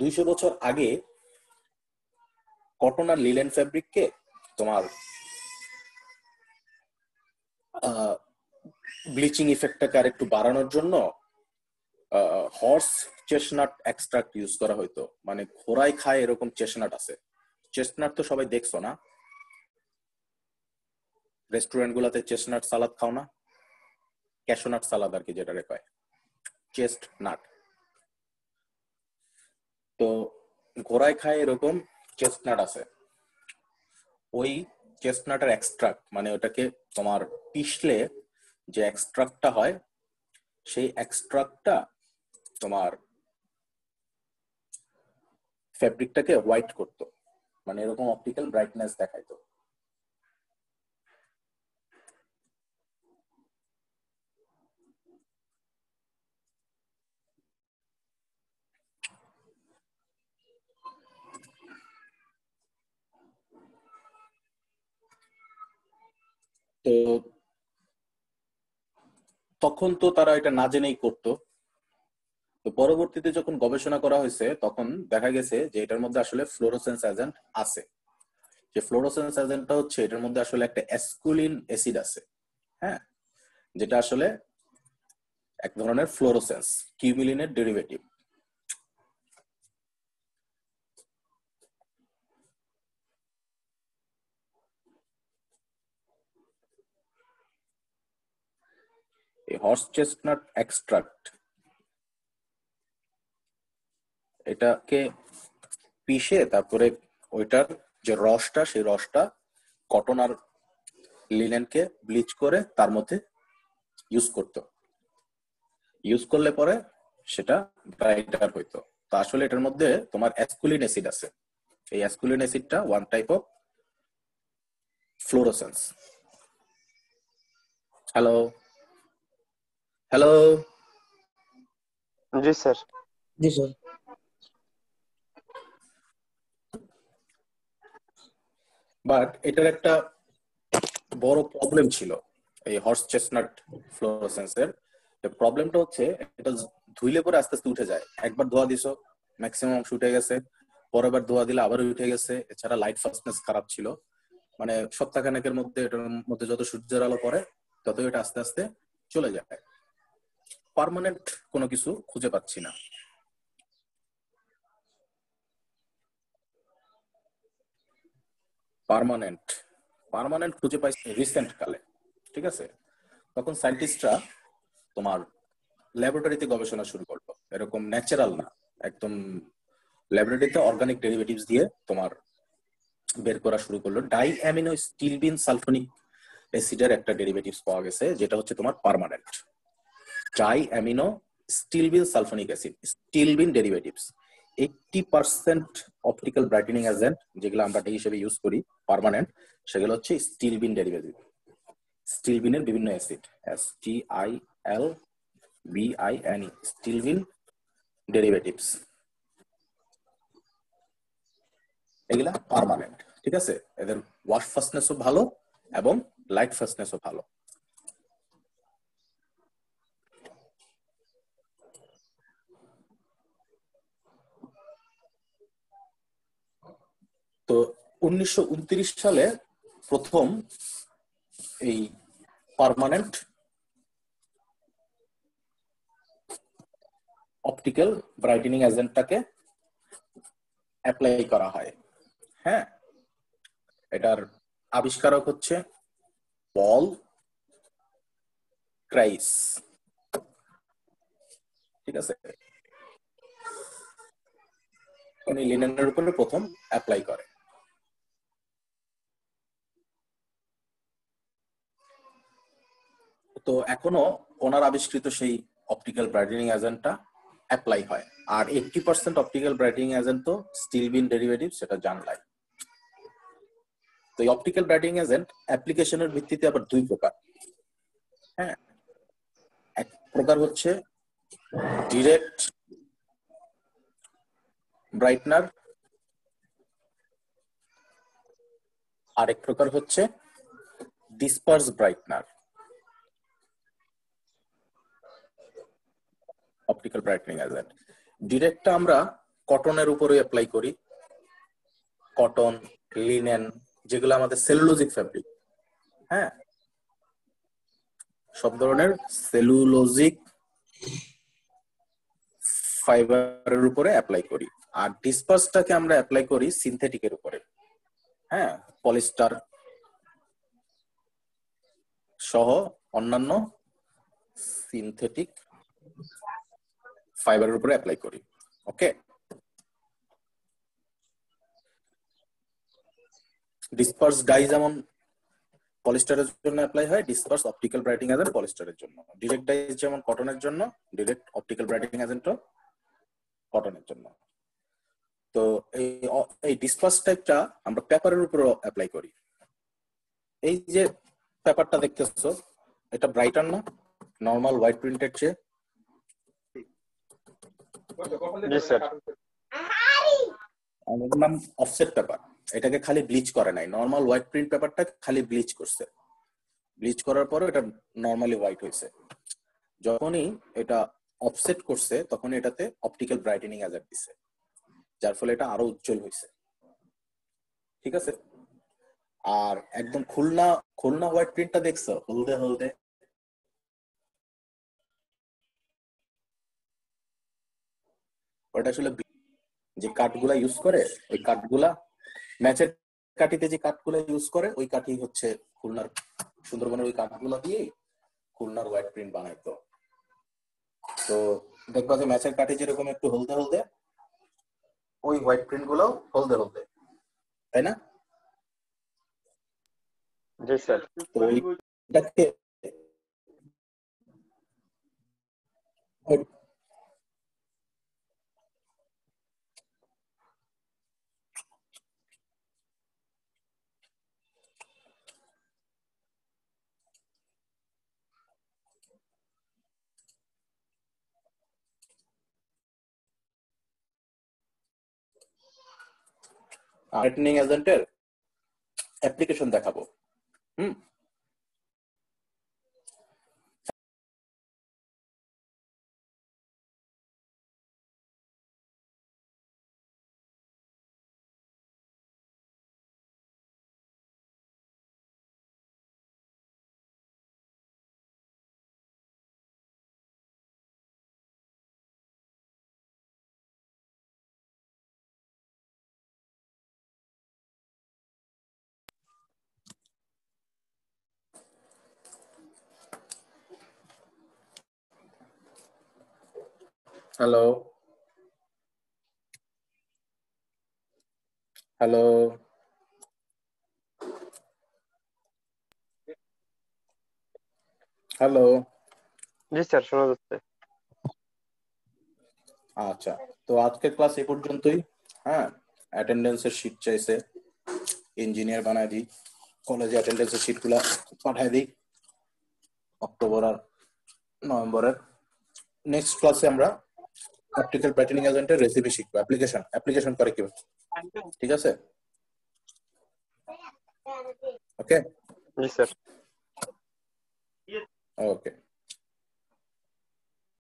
200 বছর আগে কটন আর লিলেন ফেব্রিককে তোমার ব্লিচিং ইফেক্টটাকে আর একটু বাড়ানোর জন্য হর্স চেস্টনাট এক্সট্রাক্ট ইউজ করা হইতো। মানে ঘোড়ায় খায় এরকম চেস্টনাট আছে। চেস্টনাট তো সবাই দেখছো না? রেস্টুরেন্ট গুলাতে চেস্টনাট সালাদ খাও না? ক্যাশোনাট সালাদ আর কি যেটারে কয় চেস্টনাট। তো ঘোড়ায় খায় এরকম চেস্টনাট আছে। ওই চেস্টনাটের এক্সট্রাক্ট মানে ওটাকে তোমার পিষলে যে এক্সট্রাক্টটা হয় সেই এক্সট্রাক্টটা তোমার ফেব্রিকটাকে হোয়াইট করতো, মানে এরকম অপটিক্যাল ব্রাইটনেস দেখাইতো। তো তখন তো তারা এটা না জেনেই করতো। তো পরবর্তীতে যখন গবেষণা করা হয়েছে তখন দেখা গেছে যে এটার মধ্যে আসলে ফ্লোরোসেন্স এজেন্ট আছে। যে ফ্লোরোসেন্স এজেন্টটা হচ্ছে এটার মধ্যে আসলে একটা অ্যাসকুলিন অ্যাসিড আছে, হ্যাঁ, যেটা আসলে এক ধরনের ফ্লোরোসেন্স কিউমিলিনের ডেরিভেটিভ। এই হর্স চেস্টনাট এক্সট্রাক্ট এটাকে পিষে তারপরে ওইটার যে রসটা সেই রসটা কটন আর লিনেনকে ব্লিচ করে তার মধ্যে ইউজ করতো। ইউজ করলে পরে সেটা ব্রাইটার হইতো। তো আসলে এটার মধ্যে তোমার অ্যাসকুলিন অ্যাসিড আছে। এই অ্যাসকুলিন অ্যাসিডটা one type of fluorescence. Hello hello. জি স্যার। জি স্যার। বাট এটার একটা বড় প্রবলেম ছিল এই হর্স চেস্টনাট ফ্লোরোসেন্সের। প্রবলেমটা হচ্ছে এটা ধুইলে পরে আস্তে আস্তে উঠে যায়। একবার ধোয়া দিছো ম্যাক্সিমাম অংশ উঠে গেছে, পরের বার ধোয়া দিলে আবার উঠে গেছে। এছাড়া লাইট ফাস্টনেস খারাপ ছিল। মানে সপ্তাহখানেকের মধ্যে এটার মধ্যে যত সূর্যের আলো পড়ে তত এটা আস্তে আস্তে চলে যায়। পার্মানেন্ট কোনো কিছু খুঁজে পাচ্ছি না। পার্মানেন্ট পার্মানেন্ট খুঁজে পাইছি রিসেন্ট কালে, ঠিক আছে? তখন সায়েন্টিস্টরা তোমার ল্যাবরেটরিতে গবেষণা শুরু করলো, এরকম ন্যাচারাল না, একদম ল্যাবরেটরিতে অর্গানিক ডেরিভেটিভস দিয়ে তোমার বের করা শুরু করলো। ডাই অ্যামিনো স্টিলবিন সালফোনিক অ্যাসিডের একটা ডেরিভেটিভস পাওয়া গেছে যেটা হচ্ছে তোমার permanent. Di amino stilbene sulphonic acid, stilbene derivatives 80% optical brightening agent যেগুলো আমরা ডে হিসেবে ইউজ করি পার্মানেন্ট, সেগুলো হচ্ছে স্টিলবিন ডেরিভেটিভ। স্টিলবিনের বিভিন্ন অ্যাসিড, STILBIN, স্টিলবিন ডেরিভেটিভস, এগুলা পার্মানেন্ট, ঠিক আছে? এদের ওয়াশ ফাস্টনেসও ভালো এবং লাইট ফাস্টনেসও ভালো। তো 1929 সালে প্রথম এই পার্মানেন্ট অপটিক্যাল ব্রাইটেনিং এজেন্টটাকে অ্যাপ্লাই করা হয়, হ্যাঁ। এটার আবিষ্কারক হচ্ছে পল ক্রাইস, ঠিক আছে? উনি লিনেনের উপরে প্রথম অ্যাপ্লাই করে। তো এখনো ওনার আবিষ্কৃত সেই অপটিক্যাল ব্রাইটেনিং এজেন্টটা অ্যাপ্লাই হয়। আর 80% অপটিক্যাল ব্রাইটেনিং এজেন্ট তো স্টিলবিন ডেরিভেটিভ, সেটা জানলাই। তো এই অপটিক্যাল ব্রাইটেনিং এজেন্ট অ্যাপ্লিকেশনের ভিত্তিতে আবার দুই প্রকার, হ্যাঁ। এক প্রকার হচ্ছে ডিরেক্ট ব্রাইটনার, আরেক প্রকার হচ্ছে disperse brightener. Optical brightening agent ডিরেক্টটা আমরা কটনের উপরে অ্যাপ্লাই করি, কটন, লিনেন, যেগুলো আমাদের সেলুলোজিক ফ্যাব্রিক, হ্যাঁ, সব ধরনের সেলুলোজিক ফাইবারের উপরে অ্যাপ্লাই করি। আর ডিসপার্সটাকে আমরা অ্যাপ্লাই করি সিনথেটিকের উপরে, হ্যাঁ, পলিস্টার সহ অন্যান্য সিনথেটিক ফাইবারের উপরে অ্যাপ্লাই করি। ওকে, ডিসপার্স ডাই যেমন পলিস্টারের জন্য অ্যাপ্লাই হয়, ডিসপার্স অপটিক্যাল ব্রাইটিং এজেন্ট পলিস্টারের জন্য। ডিরেক্ট ডাই যেমন কটনের জন্য, ডিরেক্ট অপটিক্যাল ব্রাইটিং এজেন্টও কটনের জন্য। তো এই ডিসপার্স টাইপটা আমরা পেপারের উপরও অ্যাপ্লাই করি। এই যে পেপারটা দেখতেছো, এটা ব্রাইটার না নরমাল হোয়াইট প্রিন্টের চেয়ে? জি স্যার। আমাদের নাম অফসেট পেপার। এটাকে খালি ব্লিচ করে নাই, নরমাল হোয়াইট প্রিন্ট পেপারটা খালি ব্লিচ করছে। ব্লিচ করার পরে এটা নরমালি হোয়াইট হয়েছে। যখনই এটা অফসেট করছে তখন এটাতে অপটিক্যাল ব্রাইটেনিং এজেন্ট দিছে, যার ফলে এটা আরো উজ্জ্বল হয়েছে। ঠিক আছে, আর একদম খুলনা খুলনা হোয়াইট প্রিন্টটা দেখছো হলদে হলদে, ওটা আসলে যে কাঠগুলা ইউজ করে, ওই কাঠগুলা ম্যাচের কাঠিতে যে কাঠগুলা ইউজ করে ওই কাঠই হচ্ছে খুলনার, সুন্দরবনের ওই কাঠগুলা দিয়ে খুলনার হোয়াইট প্রিন্ট বানাইতো। তো দেখবা যে ম্যাচের কাঠি যেরকম একটু হলদে হলদে, ওই হোয়াইট প্রিন্ট গুলাও হলদে হলদে, তাই না? জি স্যার। তো ওইটাকে ব্রাইটেনিং এজেন্টের অ্যাপ্লিকেশন দেখাবো। হুম, হ্যালো হ্যালো হ্যালো। জি স্যার, শোনা যাচ্ছে। আচ্ছা, তো আজকের ক্লাস এই পর্যন্তই। হ্যাঁ, অ্যাটেন্ডেন্সের শীট চাইছে, ইঞ্জিনিয়ার বানায় দিই, কলেজে অ্যাটেন্ডেন্সের শীটগুলো পাঠায় দিই অক্টোবর আর নভেম্বরের। নেক্সট ক্লাসে আমরা অপটিক্যাল ব্রাইটেনিং এজেন্টের রেসিপি শিখবো, অ্যাপ্লিকেশন করে কিভাবে। ঠিক আছে, ওকে জি স্যার। ওকে।